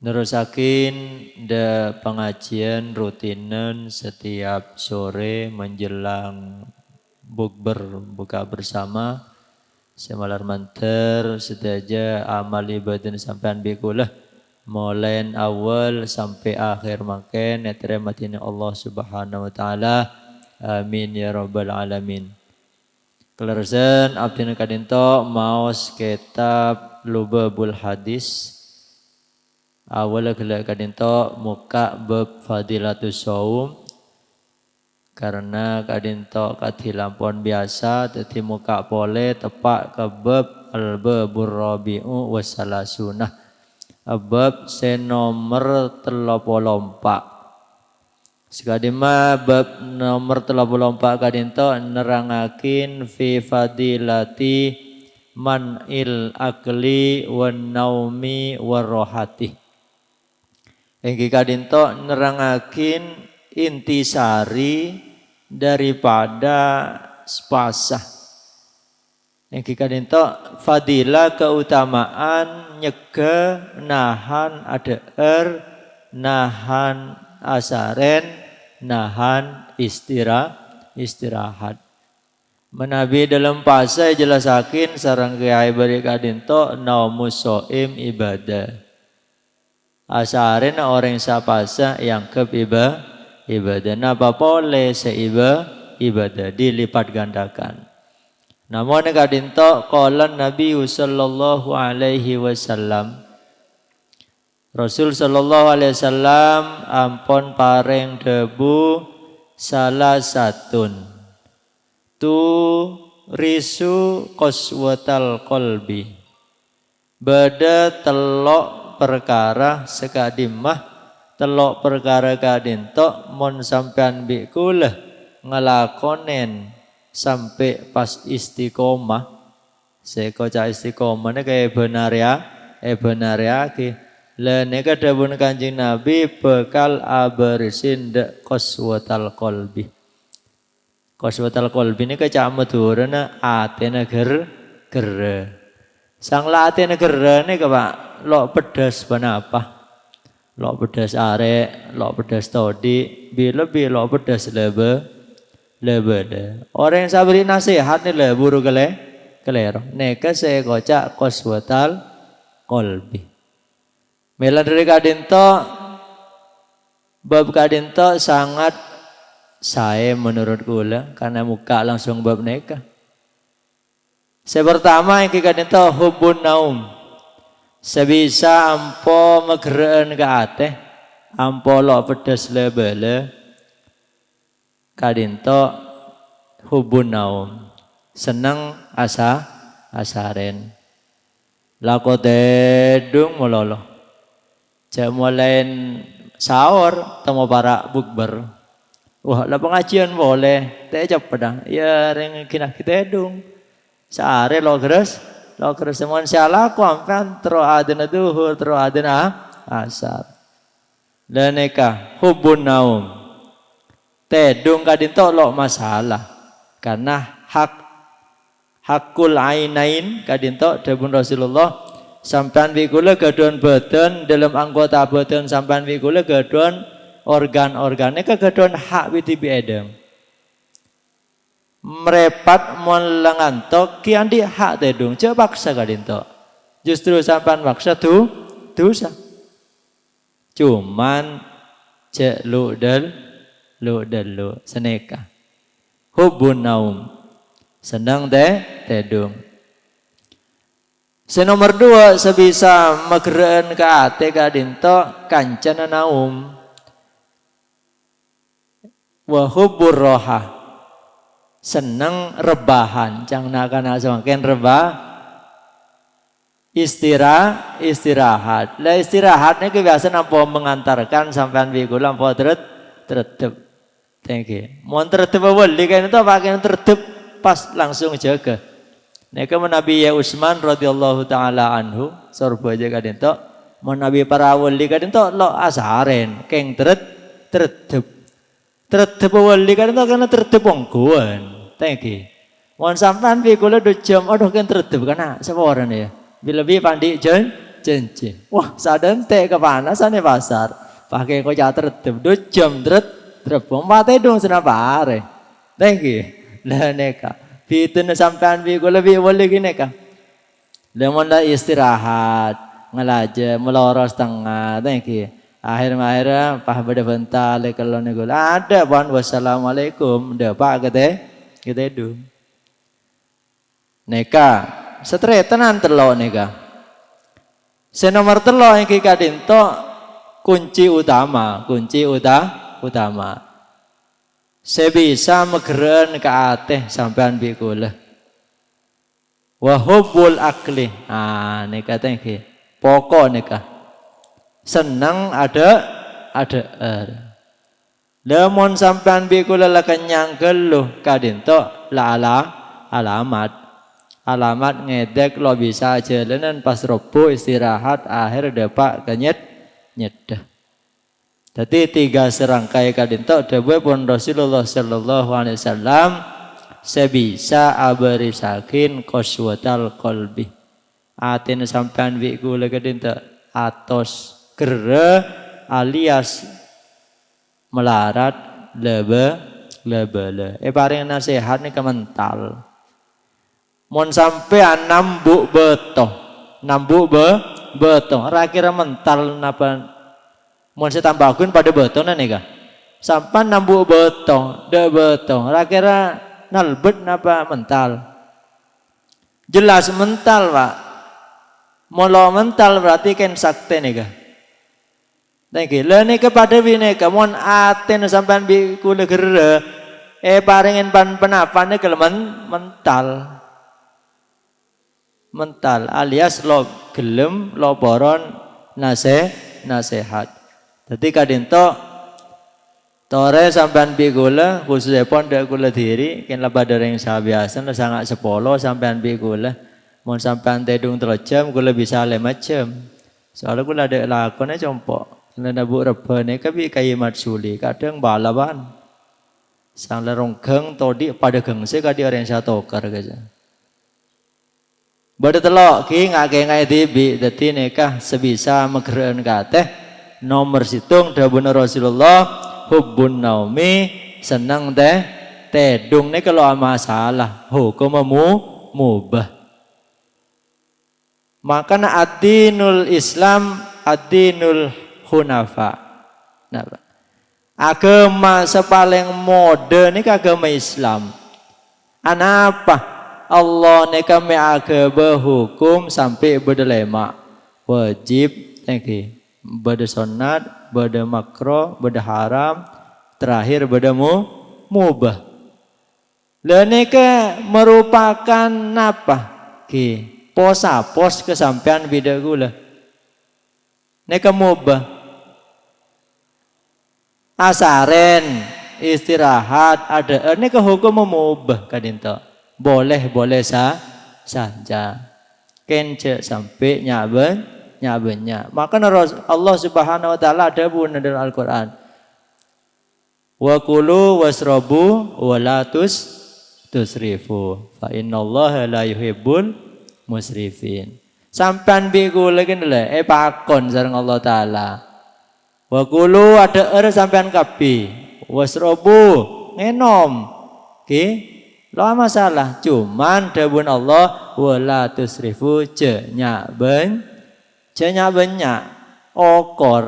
Nerusakin de pengajian rutinan setiap sore menjelang bukber buka bersama semalar manter sedaja amal ibadah sampean bikulah mulai awal sampai akhir makan netrematin Allah Subhanahu wa taala. Amin ya rabbal alamin. Kelerzen abdina kadinto maos kitab Lubabul Hadis. Awal gelak kadinto muka bab fadilatus saum karena kadinto kadilampon biasa tetapi muka pole tepak ke bab al-babur rabi'u wassalasuna bab senomor 34 sekadima bab nomor 34 kadinto nerangakin fi fadilati man'il akli wan naumi warrohati. Engki kadinto nerangakin intisari daripada spasah. Engki kadinto fadilah keutamaan nyegah nahan adeer nahan asaren nahan istirahat. Menabi dalam pasal jelasakin sareng kiai bari kadinto naumus shaim ibadah. Asarin orang sapasa yang ke ibadah. Napa boleh ibadah dilipat gandakan. Namun kadinto qalan Nabi sallallahu alaihi wasallam. Rasul sallallahu alaihi wasallam ampun paring debu salah satun. Tu risu qaswatal qalbi. Beda telok perkara sekadimah telok perkara kadinto mon sampean bikulah ngelakonen sampai pas istiqomah sekoca istiqomah ini kayak benar ya ki lene kadabun Kanjeng Nabi bekal abersin dek qaswatal qalbi ini kecamudurana atena ger sang latih negara ini Pak lok pedas benapa lok pedas arek lok pedas todi lebih lok pedas lebe orang yang sabri nasihat nih le buru kelero neka saya kocak qaswatal qalbi melan dari kadinto bab kadinto sangat saya menurut kula karena muka langsung bab neka. Saya pertama yang kadinto hubun naum. Sebisa ampo megereen ke ate, ampo lo pedes lebele, kadinto hubun naum, seneng asaren, lako dedung mololo, jamulain sahur temu para bukber, wah lah pengajian boleh, teh cepet dah, ya reng kina kita dedung. Sehari lo keres semua salah kuampan terus adena duhur terus adena asar. Dan neka hubun naum. Tedung kadinto lo masalah karena hakul ainain kadinto debun Rasulullah sampean bikula gaduan badan dalam anggota badan sampean bikula gaduan organ-organnya kegaduan hak witibi edem. Merepat melengantok kian di hak tedung coba paksa kadinto justru sampan paksa tuh dosa cuman cek lu seneka hubun naum senang tedung senomor 2 sebisa megereen ke ate kadinto kancana naum wa hubur roha seneng rebahan cang nakana semakin istirahat lah istirahatnya kebiasaan apa mengantarkan sampean bikula apa teretep tengke mon teretep wali kan itu pakai teretep pas langsung jaga neka Nabi ya Utsman radhiyallahu taala anhu sorbo aja kadento mon Nabi para wali kadento lo asaren keng teretep wali kadento karena teretep wongguan tengki, mohon sampean pikula 2 jam, aduh kan tertib karena seorang ya, bila pandi cincin. Wah, sadente kepanasan di pasar. Pakai kocak tertib, 2 jam terbang mate dong senapare. Thank you. Lah neka. Pitun sampean biku lebih boleh gini kah? Lemon dah istirahat, ngelaje, melorot setengah. Thank you. Akhir-akhirnya pah beda bentar kalau nego ada ban wassalamualaikum. Dah pak kita dong. Neka, setretenan terlo neka. Senomor terlo yang kita dinto kunci utama. Sebisa megeren ke ateh sampean bikulah. Wahubul akli. Neka tengki. Pokok neka. Senang ada. Lemon sampean bikulah lah kenyang geluh kadinto la alamat. Alamat ngedek lo bisa jalanan pas robo istirahat akhir depak kenyet nyedah. Jadi 3 serangkai kadinto dewe pun Rasulullah sallallahu alaihi wasallam sebisa abarisakin qaswatal qalbi. Atin sampean wi kula kadinto atos gere alias melarat lebe. Paling nasihat ni kemental. Mon sampean nambuk beto. Kira mental napa? Mon saya tambahkan pada beto nih kah? Sampan nambuk beto, kira nalbet napa mental? Jelas mental pak. Molo mental berarti kan sakte nih kah? Thank you. Leni kepada bineka mon aten sampean bi kula gere. Paringin pan penapane kelemen mental alias lo gelem lo boron nasihat. Jadi kadinto tore sampean bi kula khususnya pon dek kula diri ken laba dereng sabiasa sangat sepolo sampean bi kula mon sampean tedung 3 jam kula bisa 5 jam. Soalnya kula ada lakone compok. Nana bu rebane kabi kayi matsuli kadang balaban. Sang lerong geng todi pada gengse kadi orang saya tokar kaja. Bada telok ki ngake tibi dadi nekah sebisa megeren kateh nomor situng dabuna Rasulullah hubbun naumi senang tedung nih kalau masalah hukum mubah. Makanya ad-dinul Islam ad-dinul hunafa. Nah, agama sepaling modern ini agama Islam. Anapa? Allah ni kami agama hukum sampai berdelema wajib, beda sunat, beda makro, beda haram, terakhir beda mubah. Lene ke merupakan apa? Ki pos kesampean beda gula. Neka mubah. Asaren istirahat ada ini ke hukum mubah kadinto. Boleh saja. Kence sampai nyabennya. Maka Allah Subhanahu wa taala ada pun dalam Al-Qur'an. Wa kulu wasrabu wa la tusrifu. Fa innallaha la yuhibbul musrifin. Sampan biku lagi nile pakon sareng Allah taala. Wa kulu ada sampean kapi. Wasrabu ngenom. Lo masalah cuman dawuh Allah wala tusrifu cenyak okor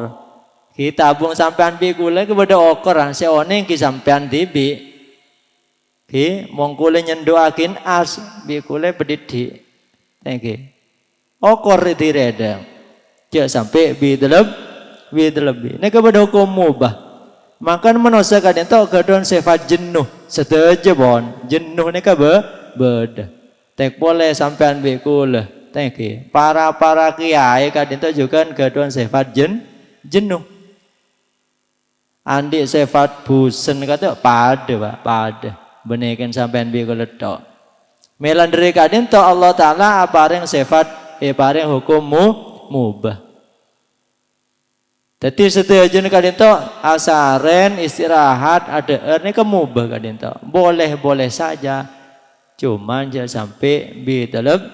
kita bung sampean bi kula kepada okor seone ki sampean dibi ki mong kula nyendoakin as bi kula pedidi thank you okor diredeng cek sampai bi lebih nek kepada hukum mubah. Makan menosakan itu kedon sifat jenuh setuju bon jenuh ni beda tek boleh sampean bikul thank you para kiai kan itu juga kedon sifat jenuh andi sifat busen kata pada benekan sampean bikul tok melandri kadin to Allah taala apareng sifat apareng hukum mubah. Jadi setuju kadin to asaren istirahat ada ini kemubah kadin to boleh saja cuman jangan sampai bi terlebih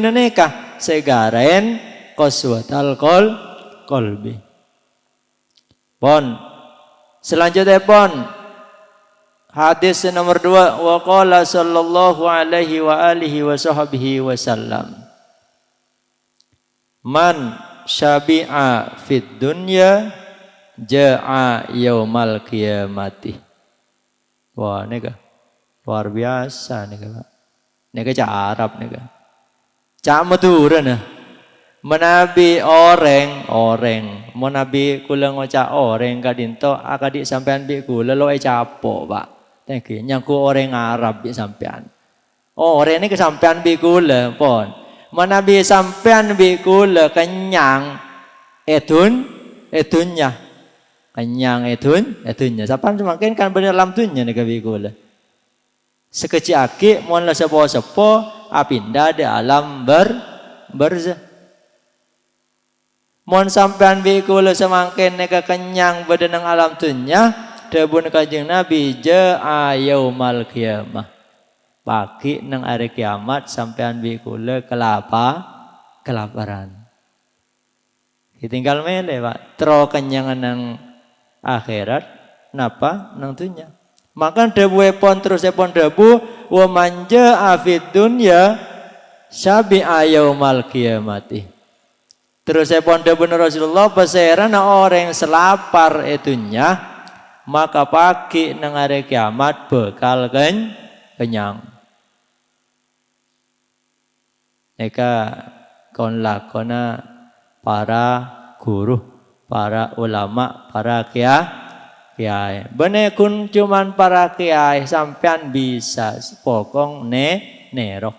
nikah segaren qaswatal qalbi. Pon. Selanjutnya pon. Hadis nomor 2, wa qala sallallahu alaihi wa alihi wa sahbihi wasallam. Man syabi'a fid dunya ja'a yaumal qiyamati. Wah, nega luar biasa nega. Nega cak Arab nega. Cak Madura nah. Menabi orang, menabi kula ngoca orang kadinto akadik sampean bi kula lo capo pak. Tengki nyangku orang Arab bi sampean. Orang ini kesampean bi kula pon. Menabi sampean bi kula kenyang edunnya. Kenyang edunnya. Sampean semakin kan bener lam tunnya nih bi kula. Sekecil aki mon la sepo apinda de alam berza. Mon sampean bi kula semangken neka kenyang badanang alam dunya debun Kanjeng Nabi jaa yaumal qiyamah. Pagi nang hari kiamat sampean bi kula kelaparan. Ditinggal mele Pak, tro kenyangan nang akhirat napa nang dunya. Maka debu epon terus epon debu wa manja afid dunya syabi'a yaumal qiyamati. Terus saya pondok bener Rasulullah peseran orang yang selapar itunya maka pagi nang hari kiamat bekal kenyang. Neka kon lakona para guru, para ulama, para kiai. Bener kun cuman para kiai sampean bisa pokong nero.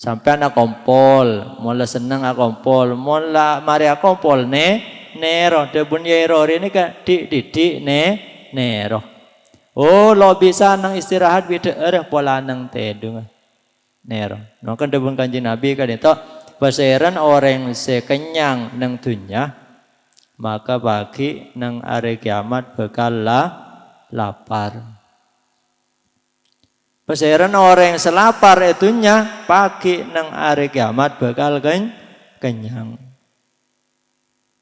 Sampai anak kompol, mula seneng anak kompol, mula mari anak kompol nero, debun yerori ini kan di nero. Oh lo bisa nang istirahat bida pola nang tedung nero. Nokan debun Kanjeng Nabi kan itu paseran orang sekenyang nang dunya, maka pagi nang hari kiamat bekal lapar. Peseran orang yang selapar itunya pagi nang hari kiamat bakal kenyang.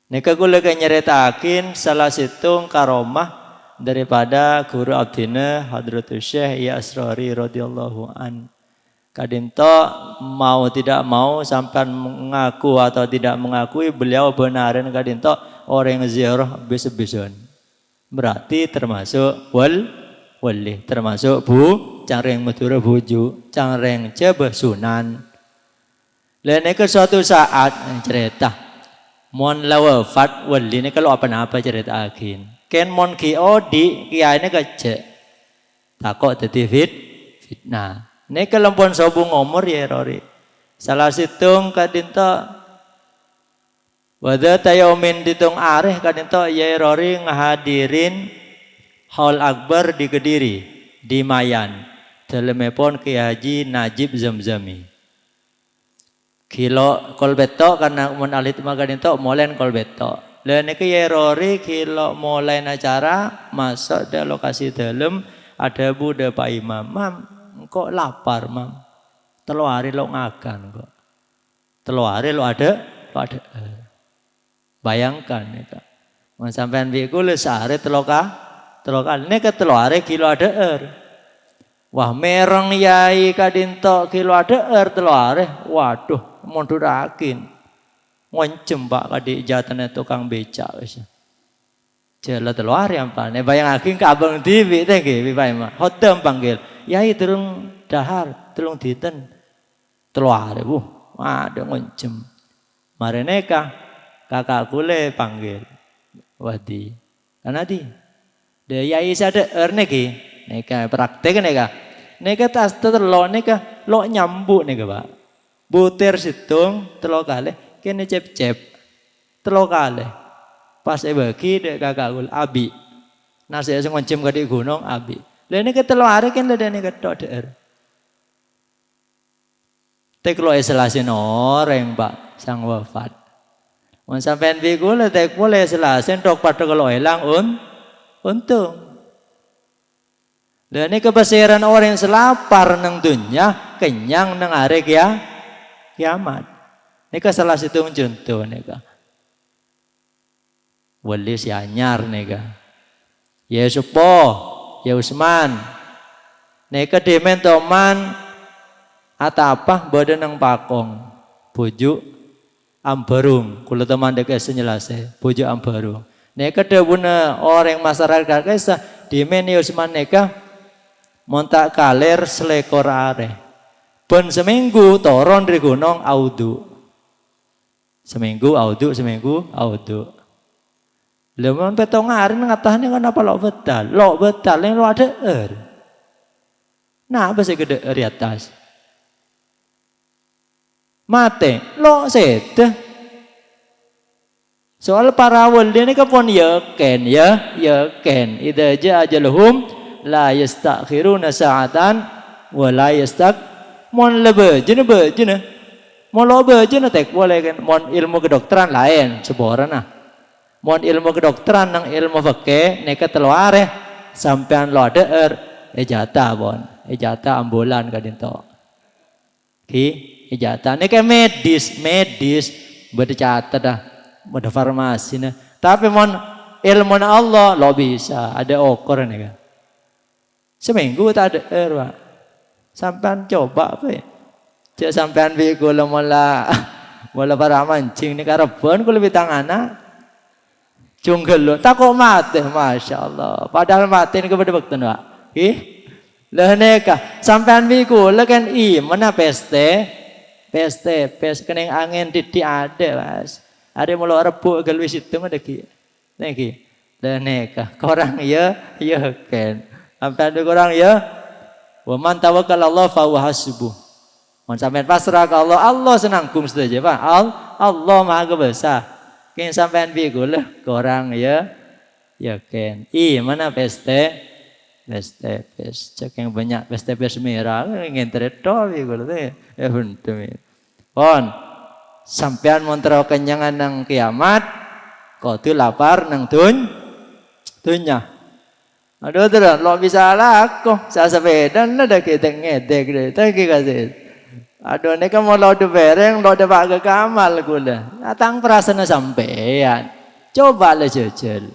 Nika kula nyeritakin salah satu karomah daripada guru abdina Hadratus Syekh Ya Asrari radhiyallahu an. Kadinto mau tidak mau sampai mengaku atau tidak mengakui beliau benaran kadinto orang yang ziarah besok-besok. Berarti termasuk wali termasuk cangreng Madura buju, cangreng Jebah Sunan. Lainnya ke suatu saat cerita, mon lawafat wali ini kalau apa-apa cerita akin. Ken mon kiodi kiai ini kece, takut jadi fitnah. Ini kelempon sobung umur ya Rori. Salah situng kadinto, wada tayomin ditung areh kadinto ya Rori ngahadirin haul akbar di Kediri, di Mayan. Dalamipun Ki Haji Najib Zamzami. Kilo kolbeto karena mun alit makan itu molen kolbeto. Lain iki Yerori kilo mulai acara masuk di lokasi dalam ada Buddha Pak Imam. Mam, kok lapar mam? Telu hari lo ngakan kok. Telu hari lo ada. Bayangkan ya kak. Mun sampean biku le sehari telu kali. Ini ke telu hari kilo ada Wah mereng yai kadinto kilo ada telu hari. Waduh, mundur akin. Ngoncem pak kadi jatane tukang becak wis. Jela telu hari ampane bayang akin ke abang TV teh nggih Bapak Imam. Hotem panggil. Yai turun dahar, tulung diten. Telu hari waduh ngoncem. Mareneka kakak kule panggil. Wadi. Kanadi. De yai sada niki. Neka praktek neka tas telok neka lo nyambuk neka pak. Butir situng telok kali, kene cep telok kali. Pas bagi dek kakak gul abi. Nasi esok ngoncem ke di gunung abi. Lain neka telok hari kan ada neka tok der. Tek lo eselasin orang pak sang wafat. Mun sampean bigul tek boleh eselasin tok pada kalau hilang untung. Dan ini kebasiran orang yang selapar nang dunya, kenyang nang hari kiamat. Ini salah satu contoh nih. Wali si anyar nih. Ya Supo, ya Usman. Nih demen toman atapa badan nang pakong, bujuk ambarung. Kulo teman dek senyelase, bujuk ambarung. Nih debuna orang masyarakat kesa demen ya Usman nih. Montak kalir selekor are. Ben seminggu toron dari gunung audu. Seminggu audu. Lemon petong hari ngatahnya kan apa lok betal yang lo ada Nah apa sih gede di atas? Mate lo sete. Soal para wali ini kapon yakin. Idza jaa ajaluhum la yastakhiruna sa'atan wa la mon lebejene mon lebejene tek boleh kan mon ilmu kedokteran lain seborana mon ilmu kedokteran nang ilmu fikih neka teluare sampean lo deur ejata bon ejata ambulan kadinto ki ejata neka medis bade catat dah bade farmasi nah tapi mon ilmu Allah lo bisa ada okor nih kan. Seminggu tak ada Pak. Sampean coba apa ya? Cek sampean bi kula mula para mancing ni karebon kula bitangana. Junggel lo tak kok mati masyaallah. Padahal mati ni kepada bekten Pak. Ih. Lah neka sampean bi kula kan mana peste kening angin titik ada Mas. Ada mula rebuk galwi situ ada ki. Niki. Lah neka korang ya kan. Sampai ada orang ya, wa man tawakkal Allah fa huwa hasbuh. Mun sampean pasrah ke Allah, Allah senangkum saja, Pak. Allah Maha Kuasa. Ken sampean piye kula orang ya kan. Mana peste cek yang banyak peste merah ngentret to piye kula teh. Ya buntu. Pon sampean mun tero kenyangan nang kiamat, kudu lapar nang dunya. Aduh terus lo bisa laku saya sepeda nada kita ngedek deh tapi kasih aduh ini kan mau lo de bereng lo de pakai kamal gula datang perasaan sampean coba le jejel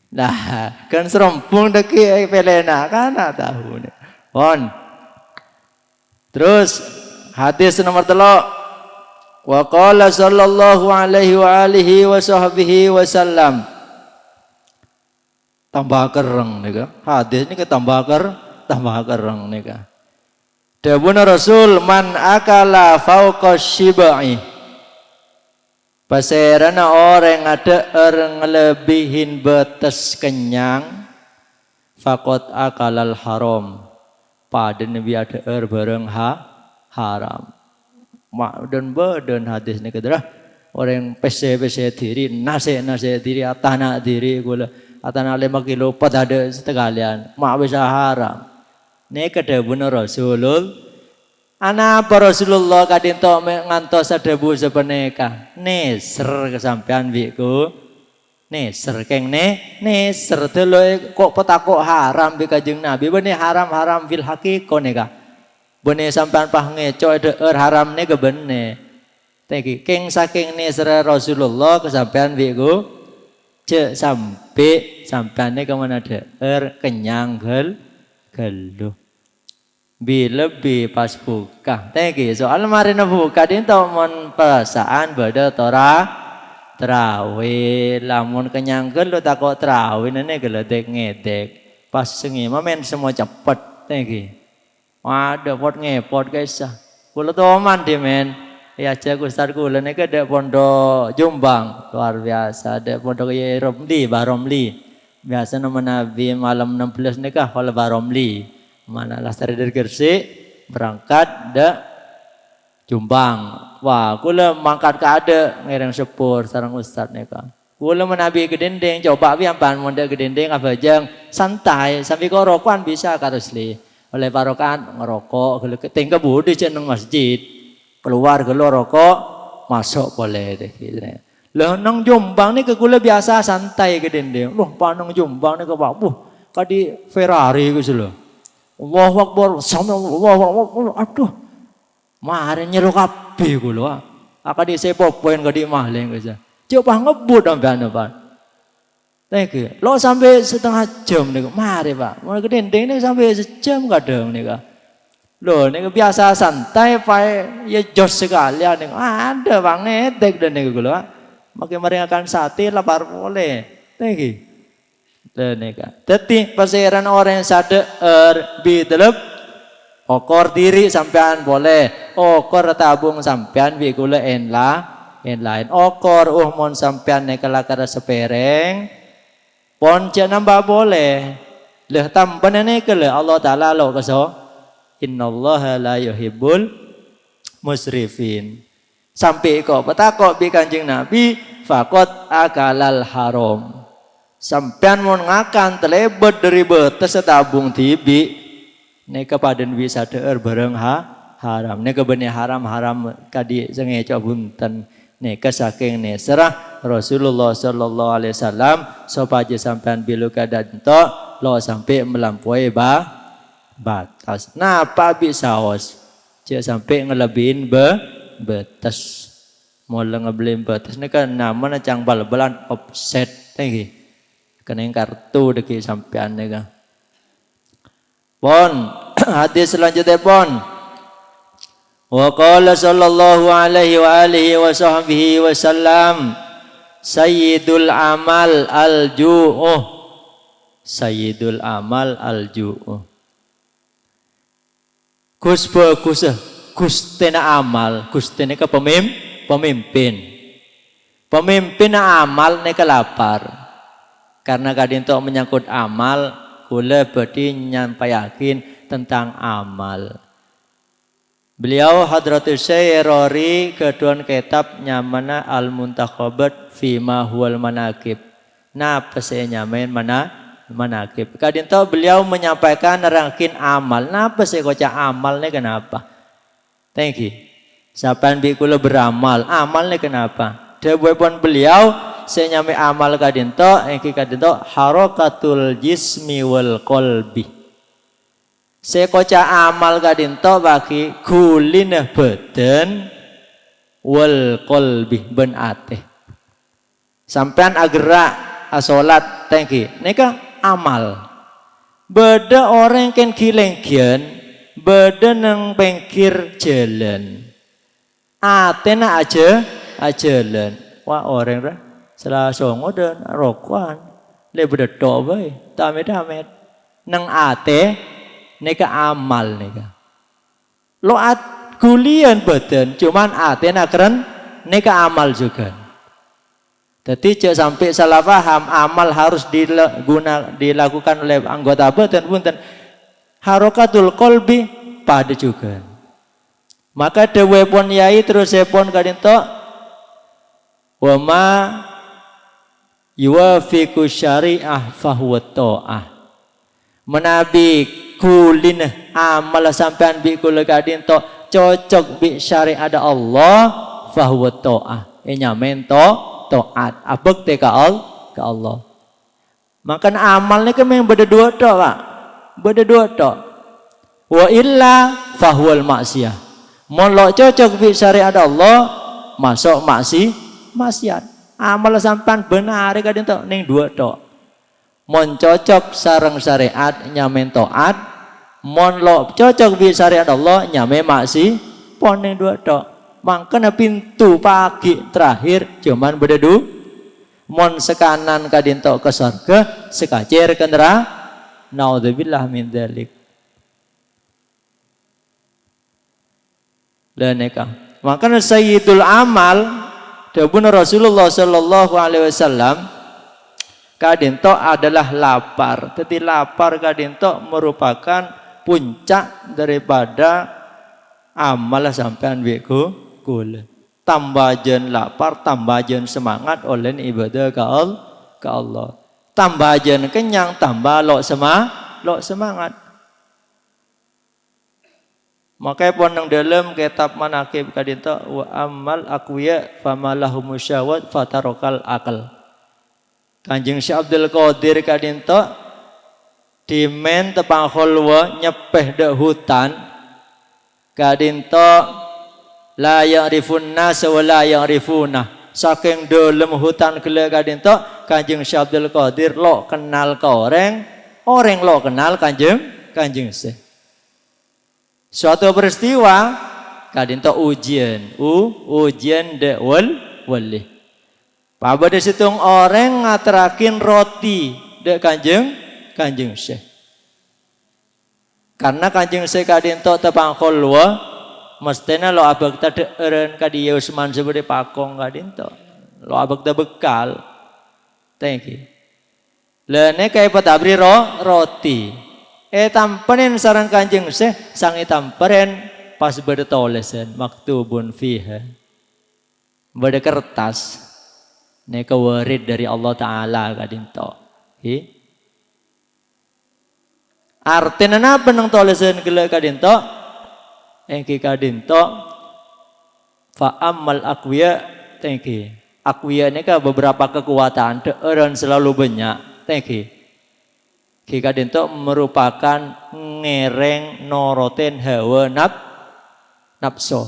nah kan serompung deki pelena kan tahu nih on terus hadis nomor 3 wa qala sallallahu alaihi wa alihi wa sahbihi wasallam tambah kereng nih kan hadis ini tambah kereng nih kan dawuh Rasul man akala fauqa shibai paserana orang ada ngelebihin batas kenyang fakot akalal haram pada nabi ada bareng haram mak dan badan hadis ini kedarah orang pese diri nase diri atana diri gula atana 5 kilo pada ada sekalian mak bisa haram ini kedabuna Rasulul ana Rasulullah kadinto ngantos adabu sepeneka neser kesampean biku neser keng neser telo kok petakok haram bi Kanjeng Nabi bene haram fil haqiqah neka bene sampean pah ngeco deur haram ne gebene teki keng saking neser Rasulullah kesampean biku cek sampean ne kemana deur kenyang geluh lebih pas buka teki soal marina buka dinto mon perasaan beda terawih lamun kenyang geluh takut terawih nene geledek ngedek pas sengi mamen semua cepet teki waduh pot ngepot guys kula toman di men ya aja Ustaz kula niki ada pondok Jombang luar biasa ada pondok Kiai Romli Baromli biasa nama Nabi malam 16 nikah oleh Baromli mana lastari dari Gresik berangkat da Jombang wah kula mangkat ke ada ngereng sepur sareng Ustaz nikah kula menabi ke dinding coba piampan mondok ke dinding abajang santai sambil korokan bisa karusli oleh parokan ngerokok tinggal budi ceneng masjid keluar rokok masuk boleh deh gitu. Lah nang Jombang ni ke kula biasa santai ke dinding. Loh panang Jombang ni ke buh kadi Ferrari gitu loh. Allahu Akbar, sami Allahu Akbar, aduh. Mari nyelu kabeh ku lho. Akadi sepopoen kadi maling gitu. Coba ngebut sampean Pak. Thank lo sampai setengah jam nih, mari Pak. Mau gedendeng nih sampai sejam kadang nih Kak. Loh, nih biasa santai Pak, ya jos sekali nih. Ada Bang netek dan nih gue loh. Makin meringankan sate lapar boleh. Thank you. Dan nih Kak. Tapi pasiran orang yang sadar bidelep. Okor diri sampean boleh, okor tabung sampean bi gula en lain. Okor mon sampean nekala kada sepereng, pon nambah boleh. Leh tambah nene kele Allah Taala lo keso. Innallaha la yuhibbul musrifin. Sampai kok petakok bi Kanjeng Nabi fakot akalal haram. Sampean mon ngakan telebet dari betes tabung tibi. Neka paden bisa deur bareng haram. Neka benih haram kadi sengeco bunten. Neka saking serah Rasulullah sallallahu alaihi wasallam sopaje sampean bilu kadanto lo sampai melampaui batas. Napa bisa os? Cek sampai ngelebihin betes. Mau ngebeliin betes neka namanya cang bal-balan offset tinggi. Kena kartu deki sampean neka. Pon hadis selanjutnya pon. Wa qala sallallahu alaihi wa alihi wa sahbihi wasallam sayyidul amal al-ju'uh. Sayyidul amal al-ju'uh. Gustena amal, gustena ke pemimpin. Pemimpin amal ne lapar. Karena kadinto menyangkut amal kula berarti nyampaikan tentang amal. Beliau Hadratus Syekh Rori kedua kitab nyamana Al-Muntakhabat Fima Huwal Manaqib. Napa saya nyamain manaqib? Kadinto beliau menyampaikan rangkin amal. Napa saya koca amalnya kenapa? Thank you. Sapan bi kula beramal, amalnya kenapa? Dawuhipun beliau saya nyamai amal kadinto, engki kadinto harakatul jismi wal qalbi. Saya koca amal kadinto bagi kulinah badan wal qalbi ben ateh. Sampean agerak asolat tengki, nika amal. Beda orang kan kilengkian, beda nang pengkir jalan. Atena aja jalan. Wah orang dah. Salah songo dan rokokan lebih detok bae tamet nang ate neka amal neka lo kulian badan cuman ate nakren neka amal juga. Jadi cek sampai salah paham amal harus dilakukan oleh anggota badan punten harokatul qalbi pada juga. Maka dewe pun yai terus sepon kadinto wama yuwafiqu syariah fahuwa ta'ah. Menabi kulin amal sampean bi kula kadinto cocok bi syariat ada Allah fahuwa ta'ah. Nyamen taat. Abek te ka Allah. Makan amal ni kan memang beda dua tok, Pak. Beda dua tok. Wa illa fahuwal maksiyah. Mon lo cocok bi syariat ada Allah masuk maksiat. Amal sampan benar kadang tok ning dua tok. Mon cocok sareng syariat nyamen taat, mon lo cocok bi syariat Allah nyame maksi pon ning dua tok. Mangkana pintu pagi terakhir cuman beda du. Mon sekanan kadin tok ke surga, sekacer ke neraka. Naudzubillah min dzalik. Laneka. Maka sayyidul amal Dawuh Rasulullah sallallahu alaihi wasallam kadinto adalah lapar. Jadi lapar kadinto merupakan puncak daripada amal sampean wiku kula. Tambah jen lapar, tambah jen semangat oleh ibadah ke Allah. Tambah jen kenyang, tambah lo semangat. Makanya pun nang dalam kitab manaqib kadinto wa amal aqwiya famalahum syahwat fatarokal akal. Kanjeng Syekh Abdul Qadir kadinto dimen tepang khulwa nyepeh dek hutan kadinto la ya'rifun nas wa la ya'rifuna saking dalam hutan gele kadinto Kanjeng Syekh Abdul Qadir lo kenal ke orang lo kenal Kanjeng Syekh. Suatu peristiwa kadinto ujian dek wali. Paba di situ orang ngaterakin roti dek Kanjeng Syekh. Karena Kanjeng Syekh kadinto tepang khulwa mestinya lo abag ta deureun ka dieu Usman sebagai pakong kadinto. Lo abag ta bekal. Thank you. Lene kaya patabri roti. Tamperin sarang Kanjeng Syekh sang tamperin pas bertolesan maktubun fiha. Bade kertas. Ne kawarid dari Allah Ta'ala kadinto. Artinya napa nang tolesan gele kadinto? Engki kadinto fa ammal aqwiya tengki. Aqwiya ini ka beberapa kekuatan deureun selalu banyak tengki. Ki kadinto merupakan ngereng noroten hawa nafsu.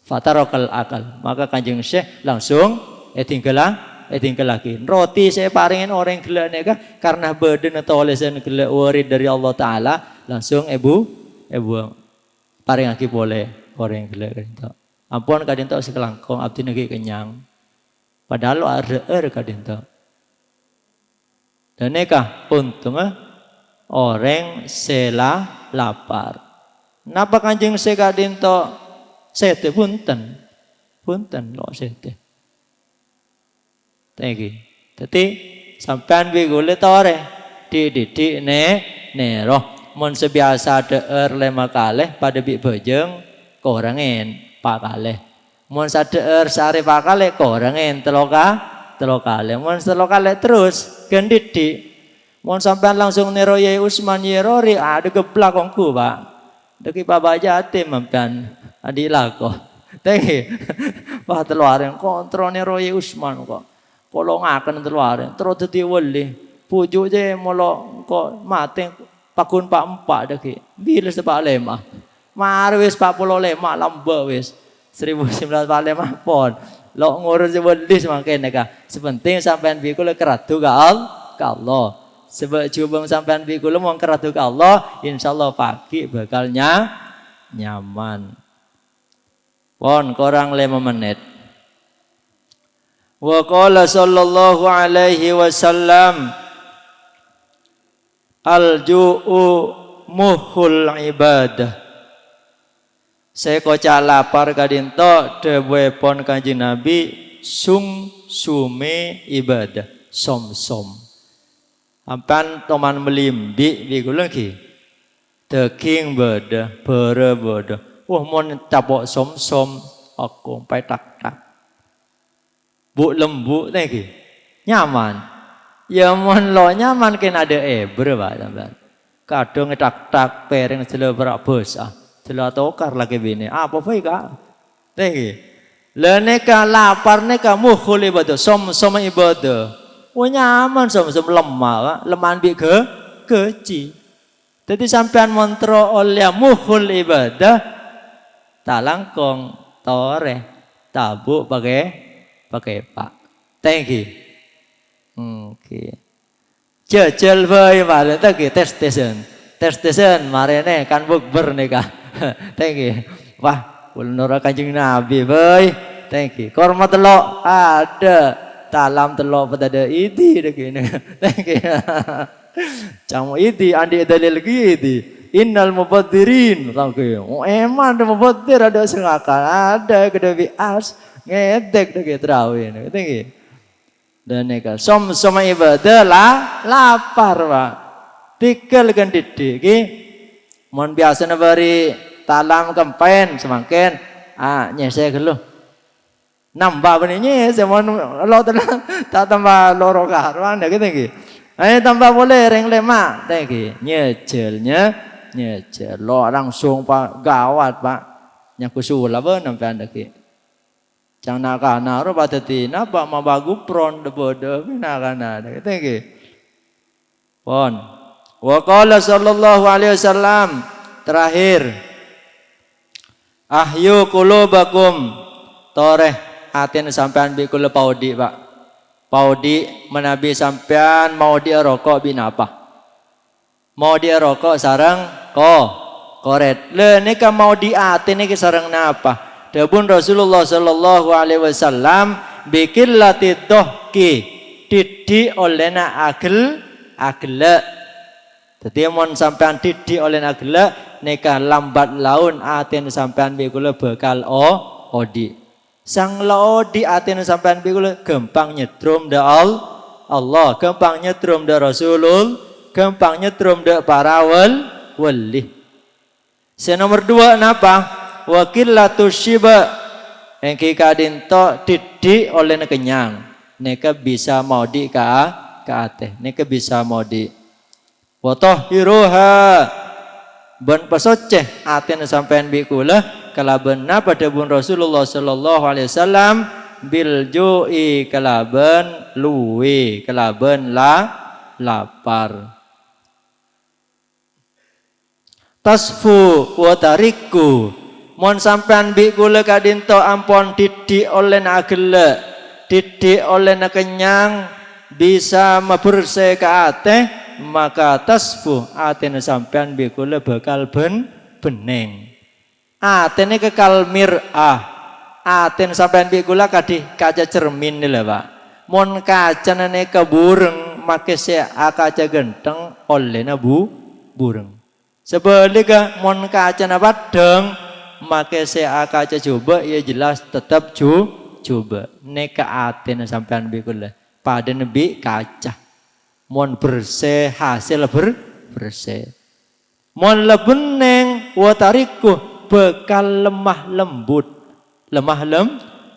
Fatarokal akal. Maka Kanjeng Syekh langsung tinggal lagi. Roti saya paringin orang gila neka karena badan atau olesan gila warid dari Allah Ta'ala langsung ibu paring lagi boleh orang gila kadinto. Ampun kadinto sekelangkong abdi negi kenyang. Padahal ada kadinto. Dan neka untung orang sela lapar. Napa Kanjeng Syekh kadinto sete punten lo sete. Thank you. Jadi sampean bigule tore dididik roh mun sebiasa deur lema kalih pada bi bejeng korengen pak kalih. Mun sadeur sare pak kalih korengen telo kalih. Mun telo kalih terus gendidi. Mun sampean langsung nero Yai Usman Yerori ada geblak kongku Pak. Deki Bapak Jatim sampean adilako. Thank you. Wah telo areng kontrol nero Yai Usman kok. Kalau ngakan terluar, terus jadi wali, pujuk je molo kok mati pakun pak empat deki, bila sepak lema, marwis 45 lamba wis, 1945 pon, lo ngurus wali semakin neka, sepenting sampean bikul keratu ke Allah, sebab cubang sampean bikul mau keratu ke Allah, insyaallah pagi bakalnya nyaman. Pon kurang 5 menit. Wa qala sallallahu alaihi wasallam al-ju'u muhul ibadah. Saya kocak lapar kadinto dewe pon Kanjeng Nabi sume ibadah som. Ampan toman melimdi biku lagi. Daging beda, bere beda. Wah mon capok som aku pai tak. Bu lembu lagi nyaman ya mon lo nyaman kan ada berapa sampean kadang tak pereng selo berak bos selo tokar lagi bini apa baik lagi le neka lapar neka mukhul ibadah som ibadah nyaman som lemah lemahan bi keci jadi sampean montro oleh mukhul ibadah talangkong tore tabu pakai Pak. Thank you. Oke. Jajal bae mare tadi tes-tesan marene kan bukber nika. Thank you. Wah, ulun Kanjeng Nabi bae. Thank you. Korma telok ada, talam telok pada idi begini. Thank you. Camu idi andi dalil idi. Innal mubaddirin. Thank you. Eman mubaddir ada sengakan, ada gede bias. Ngedek dek terawih tinggi dan neka som ibadah lapar Pak tikal kan didik mon biasa bari talam kempen semakin nyese gelo nambah benihnya semon lo tak tambah loro karuan dek tinggi tambah boleh reng lema tinggi nyecel lo langsung Pak gawat Pak nyakusul apa nampan dek Jangan nakana ro pateti napa mabagu pron de bodo nakana thank you. Pon Wa qala sallallahu alaihi wasallam terakhir ahyu qulubakum toreh atin sampean bi kula paudi Pak. Paudi menabi sampean mau dia rokok bin apa? Mau dia rokok sareng koret. Le nika mau di atin niki sareng napa? Dapun Rasulullah sallallahu alaihi wasallam bikin latih dohki didi olehna agel. Jadi mon sampean didi oleh agel nika lambat laun atin sampean bikula bekal odi. Sang odi atin sampean bikula gampang nyetrum da Allah, gampang nyetrum da Rasulul, gampang nyetrum da para wali. Nomor 2 napa? Wakilatus syiba engki kadinto didi oleh kenyang neka bisa maudi ka ateh neka bisa maudi wa tahhiruha ben pasoceh aten sampean bi kula kalaben napa debun Rasulullah sallallahu alaihi wasallam bil ju'i kalaben luwe kalaben lapar tasfu wa tariku mon sampean bi kula kadinto ampon didi oleh agele didi oleh kenyang bisa maburse ka ateh maka tasfu atene sampean bi kula bakal beneng atene kekal mir'ah aten sampean bi kula kadih kaca cermin lho Pak mon kacane kebureng make se kaca genteng olehna bureng sebalika mon kacana padeng make se kaca coba ya jelas tetap coba neka aten sampean bi kula pada nebi kaca mon bersih hasil bersih mon lebeneng watariku bekal lemah lembut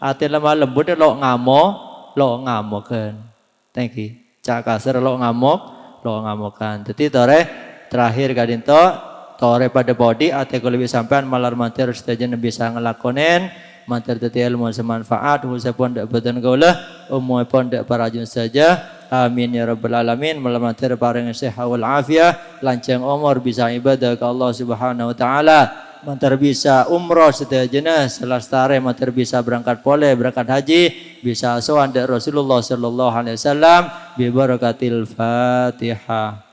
ate lemah lembut lo ngamokan thank you cakasar lo ngamokan jadi terakhir kadinto tore pada body ate kalau lebih sampean malar mater saja bisa ngelakonen mater teti ilmu semanfaat usah pun dak beten kaulah umum pun dak parajun saja amin ya rabbal alamin malar mater pareng sehat wal afiah lancang umur bisa ibadah ke Allah Subhanahu wa taala mater bisa umroh sedajana selastare mater bisa berangkat haji bisa sowan dak Rasulullah sallallahu alaihi wasallam bi barakatil Fatihah.